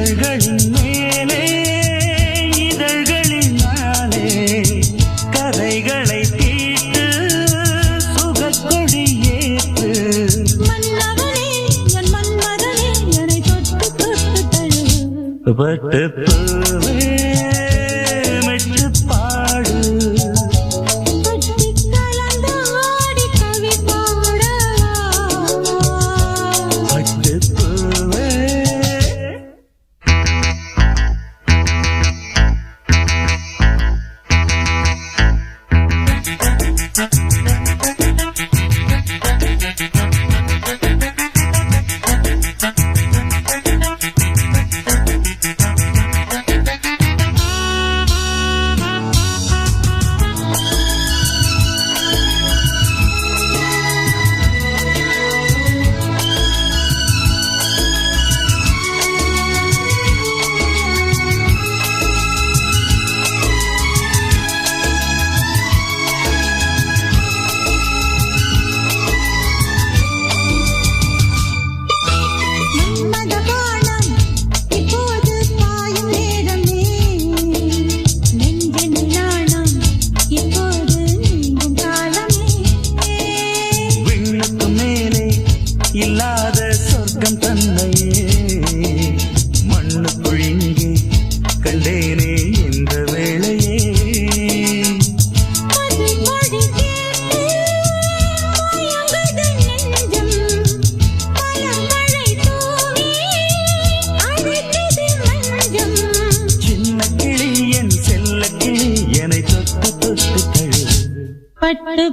இதழ்களின் மேலே இதழ்களினாலே கதைகளை தீட்டு சுகக்கொடி ஏற்று மன்னவனே என் மன்மதனே என்னை தொட்டு தொட்டு தழு பட்டு பூவே மெட்டு பாடு பட்டிக் கலந்து ஆடி கவி பாடவா பட்டு பூவே மன்மதபானம் இப்போது பாயும் நேரமே நெஞ்சின் நாணம் இப்போது நீங்கும் காலமே விண்ணுக்கு மேலே இல்லாத சொர்க்கம் தன்னையே மண்ணுக்குள் இங்கே கண்டேனே இந்த வேளையே அது மொழி கேட்டு மயங்குது நெஞ்சம் மலர்களை தூவி அழைத்தது மஞ்சம் சின்ன கிளி என் செல்ல கிளி என்னை தொட்டு தொட்டு தழு பட்டு